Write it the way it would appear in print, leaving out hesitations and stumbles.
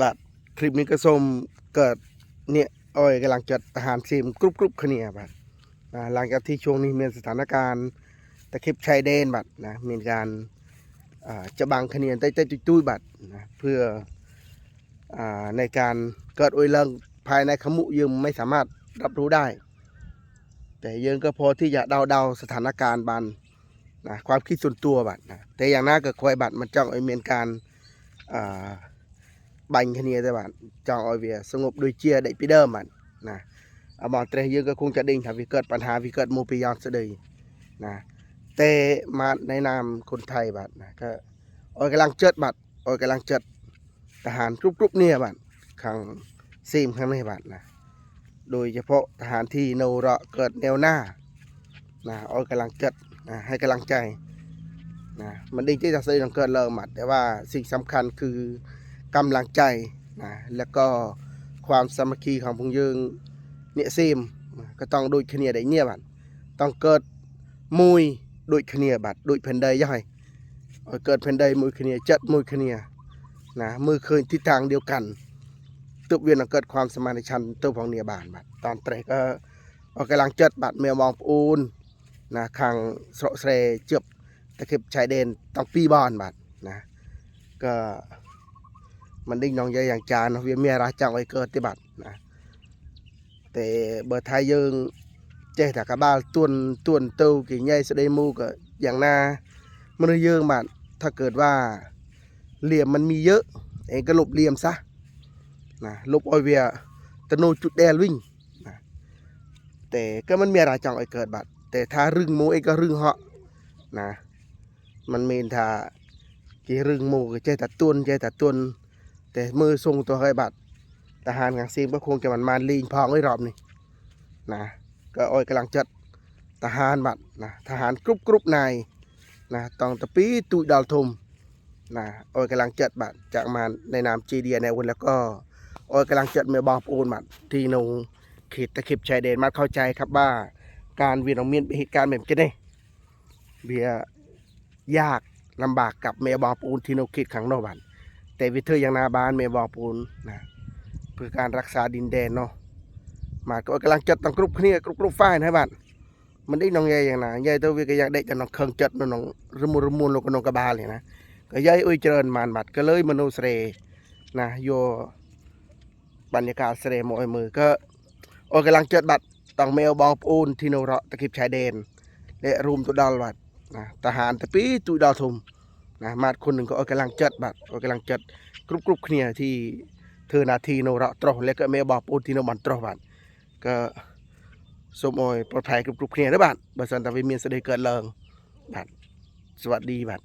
บัดคลิปนี้ก็ส้มเกิดเนี่ยอ้อยกำลังจัดทหารซีมกรุบขะเนียบัดหลังจากที่ช่วงนี้มีสถานการณ์ตะเข็บชายแดนบัดนะมีการจะบังคะเนียนใต้ตุ้ยบัดนะเพื่อในการเกิดอุยเลิงภายในขมุยืมไม่สามารถรับรู้ได้แต่ยังก็พอที่จะเดาสถานการณ์บันนะความคิดส่วนตัวบัดนะแต่อย่างน่าก็คอยบัดมันจ้องไอเมียนการบังคะเนียแต่บัดจ้องไอเวียสงบโดยเชียได้ปีเดิมบัดนะบางแต่ยังก็คงจะดิ่งถ้าวิเกิดปัญหาวิเกิดโมปิยอนเสด็จนะแต่มาในนามคนไทยบัดนะก็อ้อยกำลังเจิดบัดอ้อยกำลังเจิดทหารกรุ๊ปเนี่ยบัดขังซีมข้างในบัดนะโดยเฉพาะทหารที่โนเราเกิดแนวหน้านะอ้อยกำลังเจิดนะให้กำลังใจนะมันดิ่งที่จะซื้อต้องเกิดเริ่มบัดแต่ว่าสิ่งสำคัญคือกำลังใจนะแล้วก็ความสามัคคีของพงยืงเนี่ยซีมก็ต้องโดยขเนียได้เนี่ยบัดต้องเกิดมุยโดยขเนียบัดโดยแผ่นใดย่อยเกิดแผ่นใดมุยขเนียจัดมุยขเนียนะมือเคยทิศทางเดียวกันตุบเวียนเกิดความสมานฉันท์ตัวของเนียบานบัดตอนแรกก็กำลังจัดบัดเมียมองปูนนะขังสระเสรเจ็บตะเข็บชายแดนต้องปีบอนบัดนะก็มันดิ้งน้องใหญ่อย่างจานเวียเมียราจังไว้เกิดที่บัดนะแต่เบอร์ไทยยังเจ๊ถักบ้าต้นเต้ากี่ใหญ่สะเดมูก็อย่างน่ามันเยอะบัดถ้าเกิดว่าเหลี่ยมมันมีเยอะเองก็หลบเหลี่ยมซะนะลบออยเวียตโนจุดแดลวิ่งนะแต่ก็มันมีราจังไว้เกิดบัดแต่ถ้ารึงโมเองก็รึงเหาะนะมันเมนถ้ากี่รึงโมก็เจ๊ตัดต้นแต่มือทรงตัวเคยบัดทหารกลางซีมก็คงจะมันลีนพองไว้รอบนี้นะก็อ้อยกำลังจัดทหารบัดนะทหารกรุ๊ปนายนะต้องตะปีตุยดาวทมนะอ้อยกำลังจัดบัดจากมาในนามจีเดียในวันแล้วก็อ้อยกำลังจัดเมื่อบองปูนบัดที่นงเขตตะเข็บชายแดนมาเข้าใจครับว่าการเวียนของเมียนเป็นเหตุการณ์แบบนี้เบียยากลำบากกับเมียบองปูนที่นงเขตขังนอกบัดแต่วิเทอยังนาบานเมียบองปูนนะเพื่อการรักษาดินแดนเนาะมาก็กำลังจัดตั้งกรุ๊ปนี้กรุ๊ปฝ้ายนะบัดมันได้น้องใหญ่อย่างน่ะใหญ่ตัววิก็อยากได้จะน้องเครื่องจัดน้องระมุนลงกับน้องกระบาลเลยนะก็ใหญ่อุ้ยเจริญมานบัดก็เลยมโนเสรนะโยบรรยากาศเสรมอยมือก็กำลังจัดบัดต้องเมลบองปูนที่โนเราตะกิบชายแดนและรูมตุดอลบัดนะทหารตะปีตุดอลทุมนะมาคนหนึ่งก็กำลังจัดบัดกำลังจัดกรุ๊ปเนี่ยที่เธอนาทีโนเราตรอแล้วก็เมลบองปูนที่โนมันตรอบัดก็สมอยปลอดภัยกรุ๊ปเนี่ยนะบัดบริษัทตะวิเมียนเสด็จเกิดเลิงบัดสวัสดีบัด